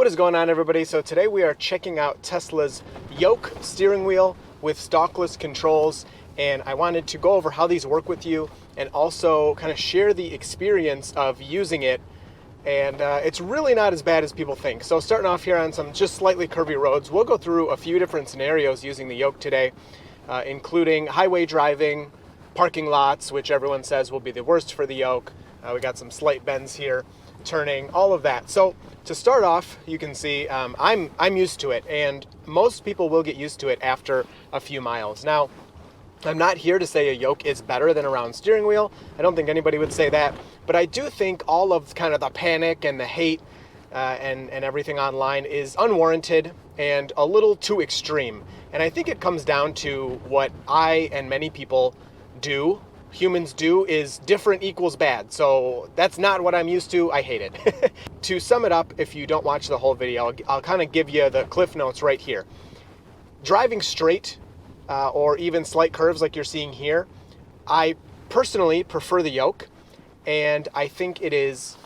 What is going on, everybody? So today we are checking out Tesla's Yoke steering wheel with stalkless controls, and I wanted to go over how these work with you and also kind of share the experience of using it. And it's really not as bad as people think. So starting off here on some just slightly curvy roads, we'll go through a few different scenarios using the Yoke today, including highway driving, parking lots, which everyone says will be the worst for the Yoke. We got some slight bends here, turning, all of that. So to start off, you can see I'm used to it, and most people will get used to it after a few miles. Now, I'm not here to say a Yoke is better than a round steering wheel. I don't think anybody would say that, but I do think all of kind of the panic and the hate and everything online is unwarranted and a little too extreme. And I think it comes down to what I and many people do, humans do, is different equals bad. So that's not what I'm used to. I hate it. To sum it up, if you don't watch the whole video, I'll kind of give you the cliff notes right here. Driving straight or even slight curves like you're seeing here, I personally prefer the Yoke, and I think it is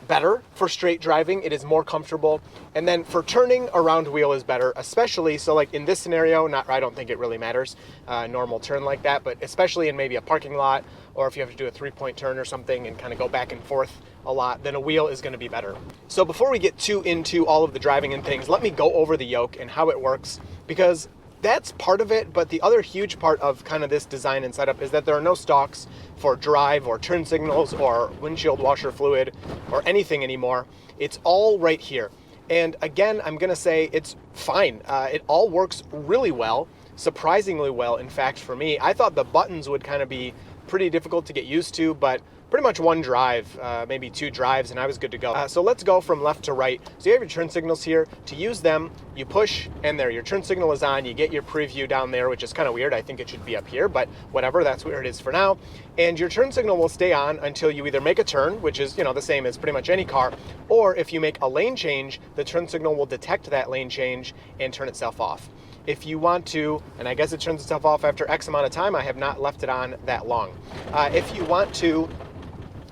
better for straight driving. It is more comfortable. And then for turning, a round wheel is better, especially, so like in this scenario, I don't think it really matters, normal turn like that, but especially in maybe a parking lot, or if you have to do a 3-point turn or something and kind of go back and forth a lot, then a wheel is going to be better. So before we get too into all of the driving and things, let me go over the Yoke and how it works, because that's part of it, but the other huge part of kind of this design and setup is that there are no stalks for drive or turn signals or windshield washer fluid or anything anymore. It's all right here. And again, I'm gonna say it's fine. It all works really well, surprisingly well, in fact, for me. I thought the buttons would kind of be pretty difficult to get used to, but pretty much one drive, maybe 2 drives, and I was good to go. So let's go from left to right. So you have your turn signals here. To use them, you push, and there, your turn signal is on. You get your preview down there, which is kind of weird. I think it should be up here, but whatever, that's where it is for now. And your turn signal will stay on until you either make a turn, which is, the same as pretty much any car, or if you make a lane change, the turn signal will detect that lane change and turn itself off. If you want to, and I guess it turns itself off after X amount of time, I have not left it on that long. If you want to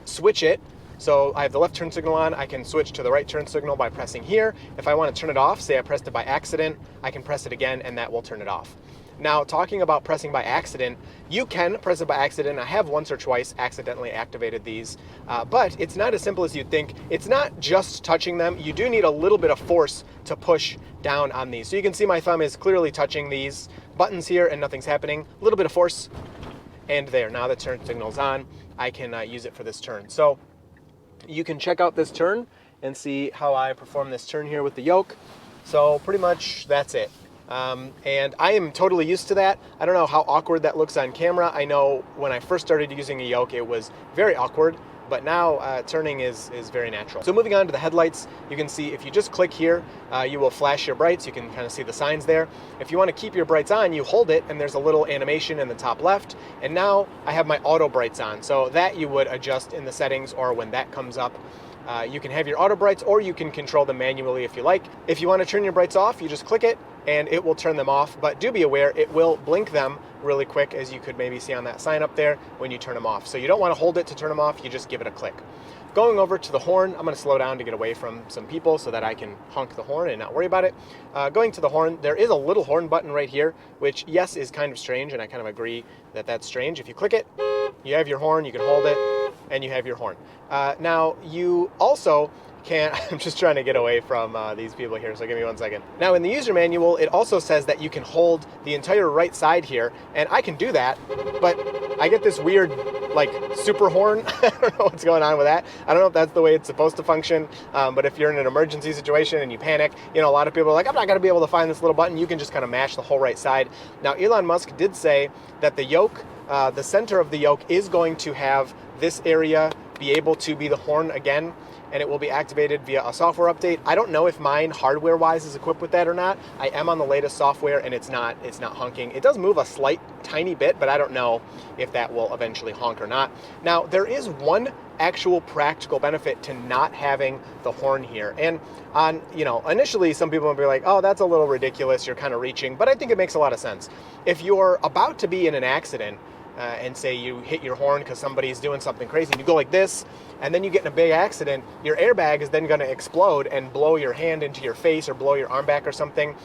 switch it, so I have the left turn signal on, I can switch to the right turn signal by pressing here. If I want to turn it off, say I pressed it by accident, I can press it again and that will turn it off. Now, talking about pressing by accident, you can press it by accident. I have once or twice accidentally activated these, but it's not as simple as you'd think. It's not just touching them. You do need a little bit of force to push down on these. So you can see my thumb is clearly touching these buttons here and nothing's happening. A little bit of force, and there, now the turn signal's on. I can use it for this turn. So you can check out this turn and see how I perform this turn here with the Yoke. So pretty much that's it. And I am totally used to that. I don't know how awkward that looks on camera. I know when I first started using a Yoke, it was very awkward, but now turning is very natural. So moving on to the headlights, you can see if you just click here, you will flash your brights. You can kind of see the signs there. If you want to keep your brights on, you hold it and there's a little animation in the top left. And now I have my auto brights on. So that you would adjust in the settings, or when that comes up, you can have your auto brights, or you can control them manually if you like. If you want to turn your brights off, you just click it and it will turn them off, but do be aware it will blink them really quick, as you could maybe see on that sign up there, when you turn them off. So you don't want to hold it to turn them off, you just give it a click. Going over to the horn, I'm going to slow down to get away from some people so that I can honk the horn and not worry about it. Going to the horn, there is a little horn button right here, which, yes, is kind of strange, and I kind of agree that that's strange. If you click it, you have your horn, you can hold it, and you have your horn. Now, you also can, I'm just trying to get away from these people here, so give me 1 second. Now, in the user manual, it also says that you can hold the entire right side here, and I can do that, but I get this weird, like, super horn. I don't know what's going on with that. I don't know if that's the way it's supposed to function, but if you're in an emergency situation and you panic, a lot of people are like, I'm not gonna be able to find this little button. You can just kind of mash the whole right side. Now, Elon Musk did say that the Yoke, the center of the Yoke, is going to have this area be able to be the horn again, and it will be activated via a software update. I don't know if mine hardware-wise is equipped with that or not. I am on the latest software, and it's not honking. It does move a slight, tiny bit, but I don't know if that will eventually honk or not. Now, there is one actual practical benefit to not having the horn here. And on, initially some people will be like, oh, that's a little ridiculous, you're kind of reaching, but I think it makes a lot of sense. If you're about to be in an accident, and say you hit your horn because somebody's doing something crazy, and you go like this, and then you get in a big accident, your airbag is then going to explode and blow your hand into your face or blow your arm back or something.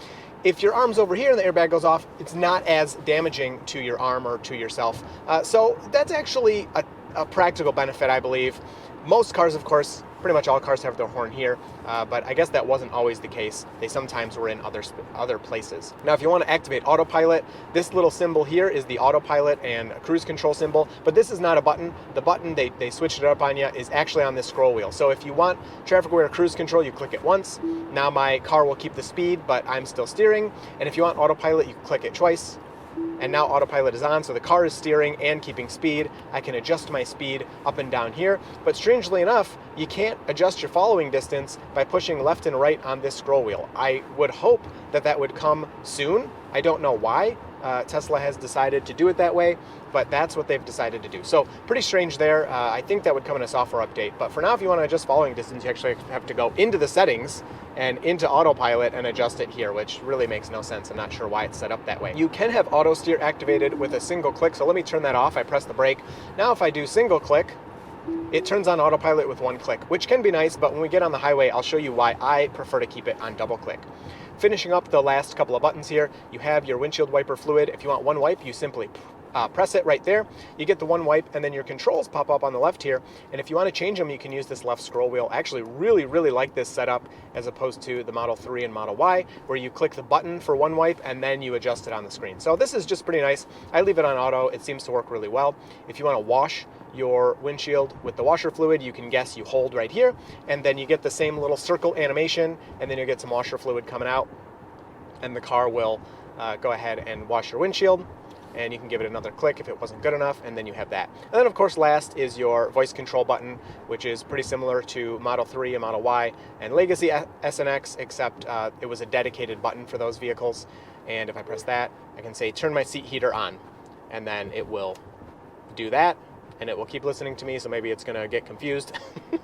If your arm's over here and the airbag goes off, it's not as damaging to your arm or to yourself. So that's actually a practical benefit, I believe. Most cars, of course, pretty much all cars have their horn here, but I guess that wasn't always the case. They sometimes were in other places. Now, if you want to activate autopilot, this little symbol here is the autopilot and cruise control symbol, but this is not a button. The button, they switched it up on you, is actually on this scroll wheel. So if you want traffic aware cruise control, you click it once. Now my car will keep the speed, but I'm still steering. And if you want autopilot, you click it twice. And now autopilot is on, so the car is steering and keeping speed. I can adjust my speed up and down here, but strangely enough, you can't adjust your following distance by pushing left and right on this scroll wheel. I would hope that that would come soon. I don't know why Tesla has decided to do it that way, but that's what they've decided to do. So pretty strange there. I think that would come in a software update, but for now, if you want to adjust following distance, you actually have to go into the settings and into autopilot and adjust it here, which really makes no sense. I'm not sure why it's set up that way. You can have auto steer activated with a single click, so let me turn that off. I press the brake. Now if I do single click, it turns on autopilot with one click, which can be nice, but when we get on the highway, I'll show you why I prefer to keep it on double click. Finishing up the last couple of buttons here, you have your windshield wiper fluid. If you want one wipe, you simply press it right there. You get the one wipe, and then your controls pop up on the left here. And if you want to change them, you can use this left scroll wheel. I actually really like this setup as opposed to the Model 3 and Model Y, where you click the button for one wipe and then you adjust it on the screen. So this is just pretty nice. I leave it on auto. It seems to work really well. If you want to wash your windshield with the washer fluid, you can guess you hold right here, and then you get the same little circle animation, and then you get some washer fluid coming out, and the car will go ahead and wash your windshield. And you can give it another click if it wasn't good enough, and then you have that. And then, of course, last is your voice control button, which is pretty similar to Model 3 and Model Y and Legacy S and X, except it was a dedicated button for those vehicles. And if I press that, I can say, turn my seat heater on, and then it will do that, and it will keep listening to me, so maybe it's going to get confused. All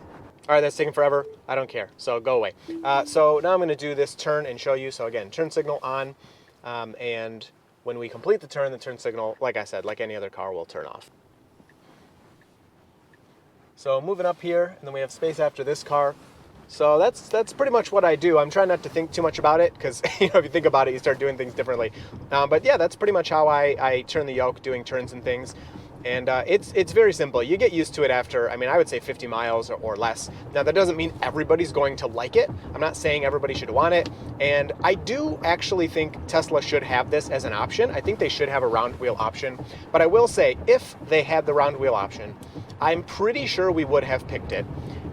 right, that's taking forever. I don't care, so go away. So now I'm going to do this turn and show you. So again, turn signal on, and when we complete the turn signal, like I said, like any other car, will turn off. So moving up here, and then we have space after this car. So that's pretty much what I do. I'm trying not to think too much about it, because if you think about it, you start doing things differently. But yeah, that's pretty much how I turn the yoke, doing turns and things. And it's very simple. You get used to it after, I would say 50 miles or less. Now, that doesn't mean everybody's going to like it. I'm not saying everybody should want it. And I do actually think Tesla should have this as an option. I think they should have a round wheel option. But I will say, if they had the round wheel option, I'm pretty sure we would have picked it.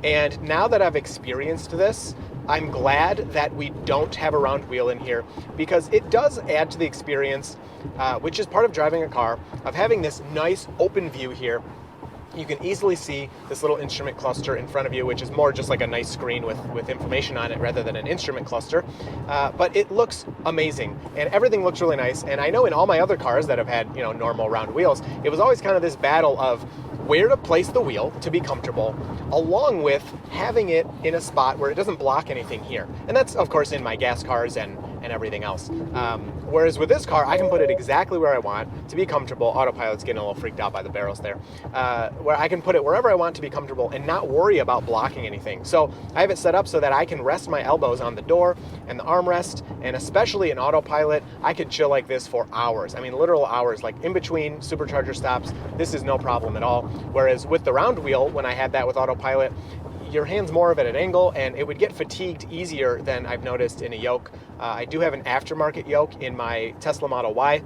And now that I've experienced this, I'm glad that we don't have a round wheel in here, because it does add to the experience, which is part of driving a car, of having this nice open view here. You can easily see this little instrument cluster in front of you, which is more just like a nice screen with information on it rather than an instrument cluster. But it looks amazing, and everything looks really nice. And I know in all my other cars that have had, normal round wheels, it was always kind of this battle of where to place the wheel to be comfortable, along with having it in a spot where it doesn't block anything here. And that's, of course, in my gas cars and everything else. Whereas with this car, I can put it exactly where I want to be comfortable. Autopilot's getting a little freaked out by the barrels there. Where I can put it wherever I want to be comfortable and not worry about blocking anything. So I have it set up so that I can rest my elbows on the door and the armrest, and especially in autopilot, I could chill like this for hours. Literal hours, like in between supercharger stops. This is no problem at all. Whereas with the round wheel, when I had that with autopilot, your hand's more of at an angle, and it would get fatigued easier than I've noticed in a yoke. I do have an aftermarket yoke in my Tesla Model Y,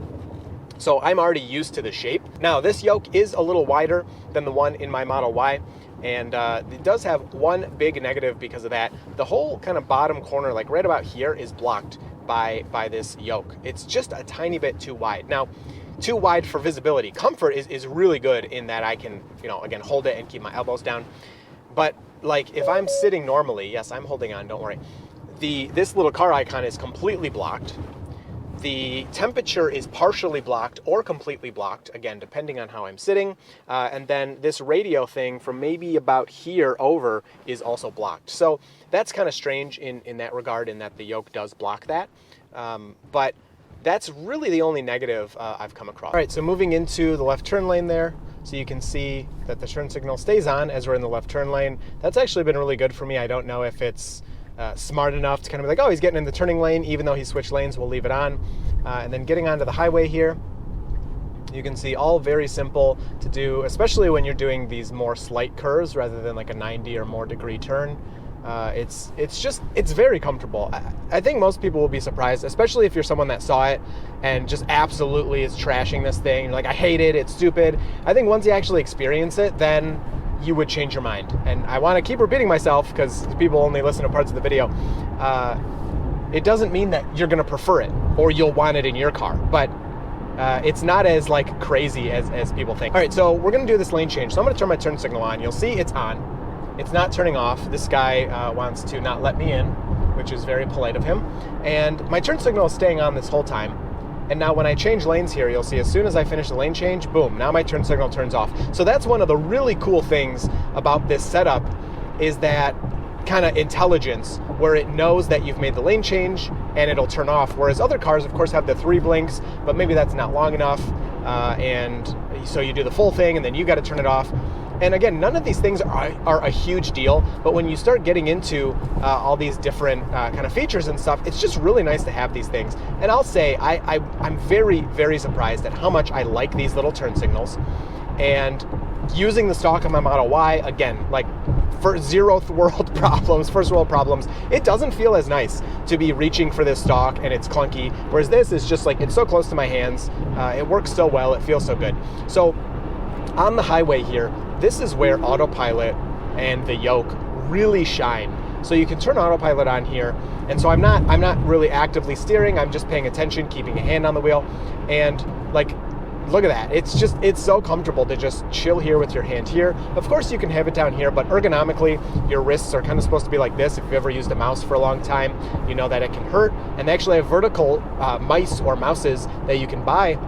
so I'm already used to the shape. Now, this yoke is a little wider than the one in my Model Y, and it does have one big negative because of that. The whole kind of bottom corner, like right about here, is blocked by this yoke. It's just a tiny bit too wide. Now, too wide for visibility. Comfort is really good in that I can, again, hold it and keep my elbows down. But like if I'm sitting normally, yes, I'm holding on, don't worry. This little car icon is completely blocked. The temperature is partially blocked or completely blocked, again, depending on how I'm sitting. And then this radio thing from maybe about here over is also blocked. So that's kind of strange in that regard, in that the yoke does block that. But that's really the only negative I've come across. All right, so moving into the left turn lane there, so you can see that the turn signal stays on as we're in the left turn lane. That's actually been really good for me. I don't know if it's smart enough to kind of be like, oh, he's getting in the turning lane, even though he switched lanes, we'll leave it on. And then getting onto the highway here, you can see all very simple to do, especially when you're doing these more slight curves rather than like a 90 or more degree turn. It's very comfortable. I think most people will be surprised, especially if you're someone that saw it and just absolutely is trashing this thing. You're like, I hate it, it's stupid. I think once you actually experience it, then you would change your mind. And I want to keep repeating myself because people only listen to parts of the video. It doesn't mean that you're going to prefer it or you'll want it in your car, but it's not as like crazy as people think. All right, so we're going to do this lane change. So I'm going to turn my turn signal on. You'll see it's on. It's not turning off. This guy wants to not let me in, which is very polite of him. And my turn signal is staying on this whole time. And now when I change lanes here, you'll see as soon as I finish the lane change, boom, now my turn signal turns off. So that's one of the really cool things about this setup is that kind of intelligence where it knows that you've made the lane change and it'll turn off. Whereas other cars, of course, have the 3 blinks, but maybe that's not long enough. And so you do the full thing and then you got to turn it off. And again, none of these things are a huge deal, but when you start getting into all these different kind of features and stuff, it's just really nice to have these things. And I'll say, I'm very, very surprised at how much I like these little turn signals. And using the stock on my Model Y, again, like for first world problems, it doesn't feel as nice to be reaching for this stock and it's clunky, whereas this is just like, it's so close to my hands, it works so well, it feels so good. So on the highway here, this is where autopilot and the Yoke really shine. So you can turn autopilot on here, and so I'm not really actively steering, I'm just paying attention, keeping a hand on the wheel, and like, look at that. It's so comfortable to just chill here with your hand here. Of course you can have it down here, but ergonomically, your wrists are kind of supposed to be like this. If you've ever used a mouse for a long time, you know that it can hurt. And they actually have vertical mice or mouses that you can buy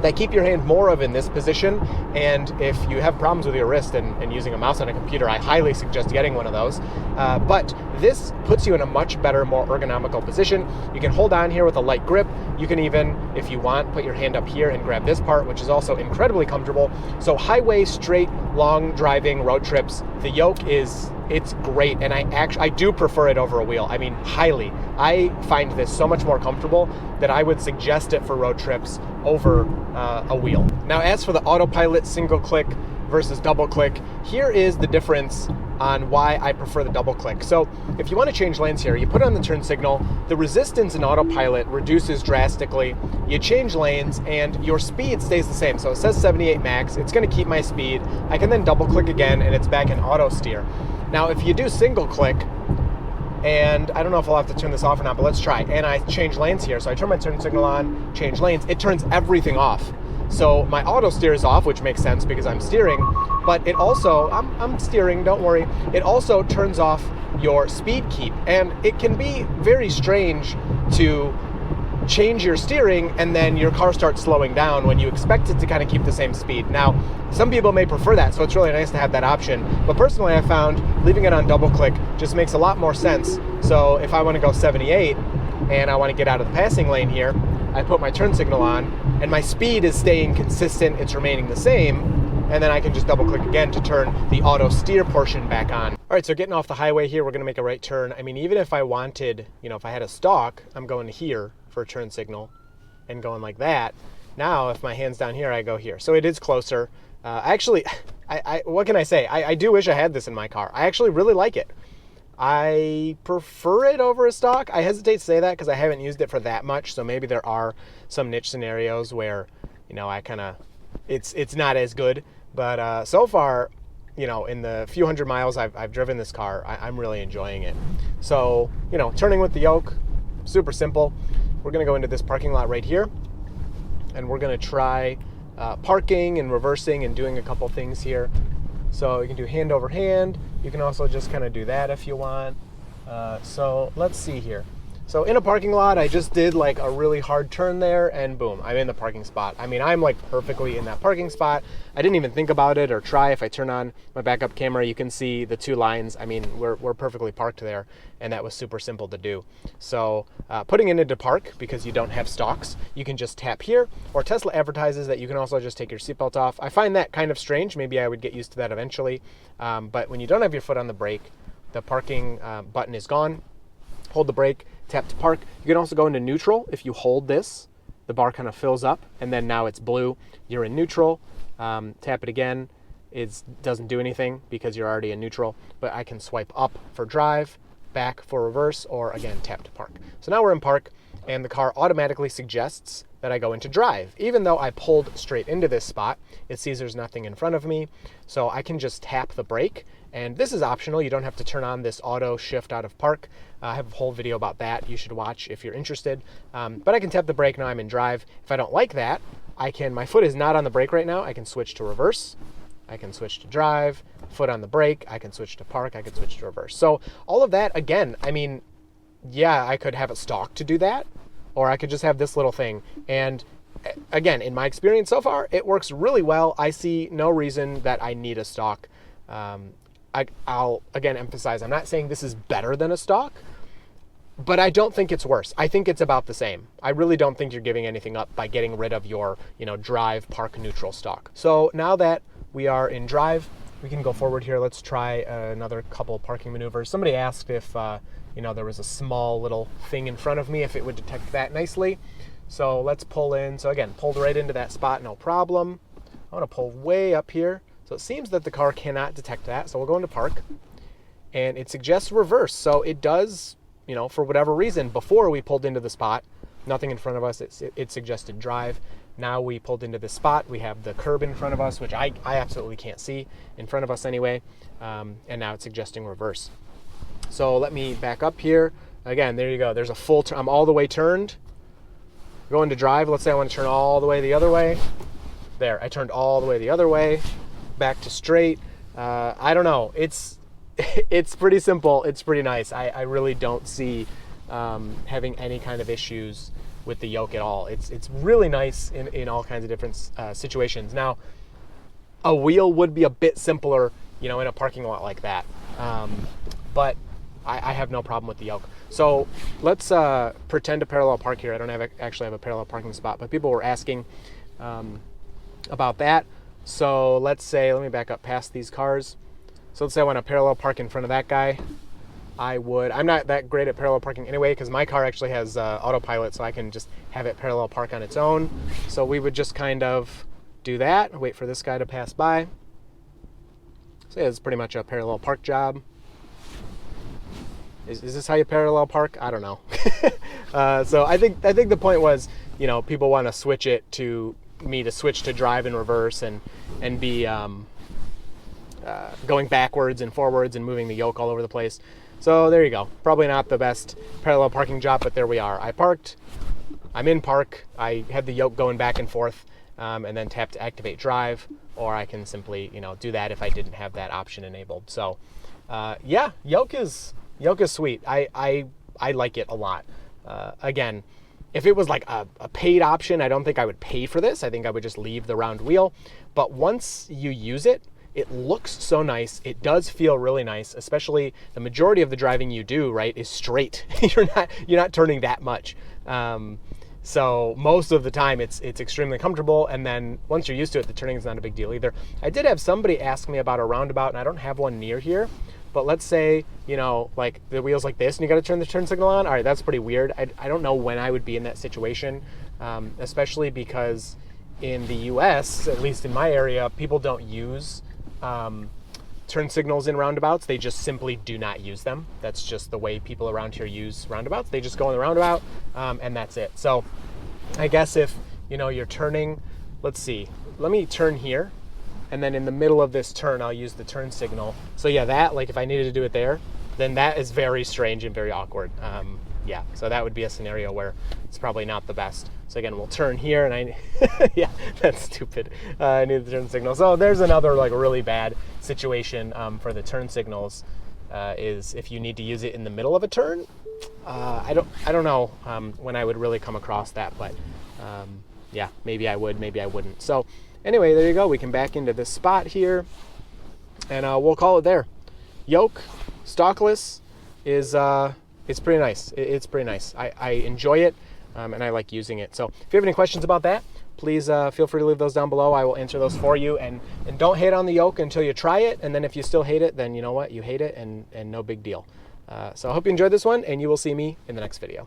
that keep your hand more of in this position. And if you have problems with your wrist and using a mouse on a computer, I highly suggest getting one of those. But this puts you in a much better, more ergonomical position. You can hold on here with a light grip. You can even, if you want, put your hand up here and grab this part, which is also incredibly comfortable. So highway, straight, long driving, road trips, the Yoke it's great, and I do prefer it over a wheel. I mean, highly. I find this so much more comfortable that I would suggest it for road trips over a wheel. Now, as for the autopilot single click versus double click, here is the difference on why I prefer the double click. So if you want to change lanes here, you put on the turn signal, the resistance in autopilot reduces drastically, you change lanes, and your speed stays the same. So it says 78 max, it's going to keep my speed. I can then double click again and it's back in auto steer. Now if you do single click, and I don't know if I'll have to turn this off or not, but let's try. And I change lanes here. So I turn my turn signal on, change lanes, it turns everything off. So my auto steer is off, which makes sense because I'm steering, but it also, I'm steering, don't worry. It also turns off your speed keep. And it can be very strange to change your steering and then your car starts slowing down when you expect it to kind of keep the same speed. Now, some people may prefer that, so it's really nice to have that option. But personally, I found leaving it on double click just makes a lot more sense. So if I want to go 78 and I want to get out of the passing lane here, I put my turn signal on and my speed is staying consistent, it's remaining the same, and then I can just double click again to turn the auto steer portion back on. All right, so getting off the highway here, we're gonna make a right turn. I mean, even if I wanted, if I had a stalk, I'm going here for a turn signal and going like that. Now, if my hand's down here, I go here. So it is closer. Actually, what can I say? I do wish I had this in my car. I actually really like it. I prefer it over a stock. I hesitate to say that because I haven't used it for that much. So maybe there are some niche scenarios where, I kind of, it's not as good. But so far, in the few hundred miles I've driven this car, I'm really enjoying it. So, turning with the Yoke, super simple. We're going to go into this parking lot right here, and we're going to try parking and reversing and doing a couple things here. So you can do hand over hand. You can also just kind of do that if you want. So let's see here. So in a parking lot, I just did like a really hard turn there and boom, I'm in the parking spot. I mean, I'm like perfectly in that parking spot. I didn't even think about it or try. If I turn on my backup camera, you can see the two lines. I mean, we're perfectly parked there, and that was super simple to do. So putting it into park, because you don't have stalks, you can just tap here, or Tesla advertises that you can also just take your seatbelt off. I find that kind of strange. Maybe I would get used to that eventually. But when you don't have your foot on the brake, the parking button is gone. Hold the brake, tap to park. You can also go into neutral. If you hold this, the bar kind of fills up, and then now it's blue. You're in neutral. Tap it again. It doesn't do anything because you're already in neutral, but I can swipe up for drive, back for reverse, or again, tap to park. So now we're in park, and the car automatically suggests that I go into drive. Even though I pulled straight into this spot, it sees there's nothing in front of me, so I can just tap the brake. And this is optional. You don't have to turn on this auto shift out of park. I have a whole video about that you should watch if you're interested. But I can tap the brake, now I'm in drive. If I don't like that, my foot is not on the brake right now. I can switch to reverse. I can switch to drive, foot on the brake. I can switch to park. I can switch to reverse. So all of that, again, I mean, yeah, I could have a stalk to do that, or I could just have this little thing. And again, in my experience so far, it works really well. I see no reason that I need a stalk. I'll again emphasize, I'm not saying this is better than a stalk, but I don't think it's worse. I think it's about the same. I really don't think you're giving anything up by getting rid of your, drive, park, neutral stalk. So now that we are in drive, we can go forward here. Let's try another couple parking maneuvers. Somebody asked if, there was a small little thing in front of me, if it would detect that nicely. So let's pull in. So again, pulled right into that spot, no problem. I want to pull way up here. So it seems that the car cannot detect that. So we'll go into park, and it suggests reverse. So it does, for whatever reason, before we pulled into the spot, nothing in front of us, it suggested drive. Now we pulled into the spot, we have the curb in front of us, which I absolutely can't see in front of us anyway. And now it's suggesting reverse. So let me back up here. Again, there you go. There's a full turn. I'm all the way turned. Going to drive. Let's say I want to turn all the way the other way. There, I turned all the way the other way. Back to straight. I don't know. It's pretty simple. It's pretty nice. I really don't see having any kind of issues with the Yoke at all. It's really nice in all kinds of different situations. Now, a wheel would be a bit simpler, in a parking lot like that. But I have no problem with the Yoke. So let's pretend to parallel park here. I don't actually have a parallel parking spot, but people were asking about that. So let's say, let me back up past these cars. So let's say I want to parallel park in front of that guy. I'm not that great at parallel parking anyway, because my car actually has autopilot, so I can just have it parallel park on its own. So we would just kind of do that, wait for this guy to pass by. So yeah, it's pretty much a parallel park job. Is this how you parallel park? I don't know. So I think the point was, people want to switch it to me to switch to drive and reverse and be going backwards and forwards and moving the Yoke all over the place. So there you go. Probably not the best parallel parking job, but there we are. I parked. I'm in park. I had the Yoke going back and forth, and then tap to activate drive, or I can simply do that if I didn't have that option enabled. So yeah, Yoke is sweet. I like it a lot. Again, if it was like a paid option, I don't think I would pay for this. I think I would just leave the round wheel. But once you use it, it looks so nice. It does feel really nice, especially the majority of the driving you do, right, is straight. You're not turning that much. So most of the time it's extremely comfortable. And then once you're used to it, the turning is not a big deal either. I did have somebody ask me about a roundabout, and I don't have one near here. But let's say, like the wheel's like this and you got to turn the turn signal on. All right, that's pretty weird. I don't know when I would be in that situation, especially because in the US, at least in my area, people don't use turn signals in roundabouts. They just simply do not use them. That's just the way people around here use roundabouts. They just go in the roundabout and that's it. So I guess if, you're turning, let's see, let me turn here. And then in the middle of this turn, I'll use the turn signal. So yeah, that, like if I needed to do it there, then that is very strange and very awkward. Yeah, so that would be a scenario where it's probably not the best. So again, we'll turn here and yeah, that's stupid. I need the turn signal. So there's another like really bad situation for the turn signals is if you need to use it in the middle of a turn. I don't know when I would really come across that, but yeah, maybe I would, maybe I wouldn't. So anyway, there you go. We can back into this spot here, and we'll call it there. Yoke, stalkless, is it's pretty nice. It's pretty nice. I enjoy it, and I like using it. So if you have any questions about that, please feel free to leave those down below. I will answer those for you. And don't hate on the Yoke until you try it. And then if you still hate it, then you know what? You hate it, and no big deal. So I hope you enjoyed this one, and you will see me in the next video.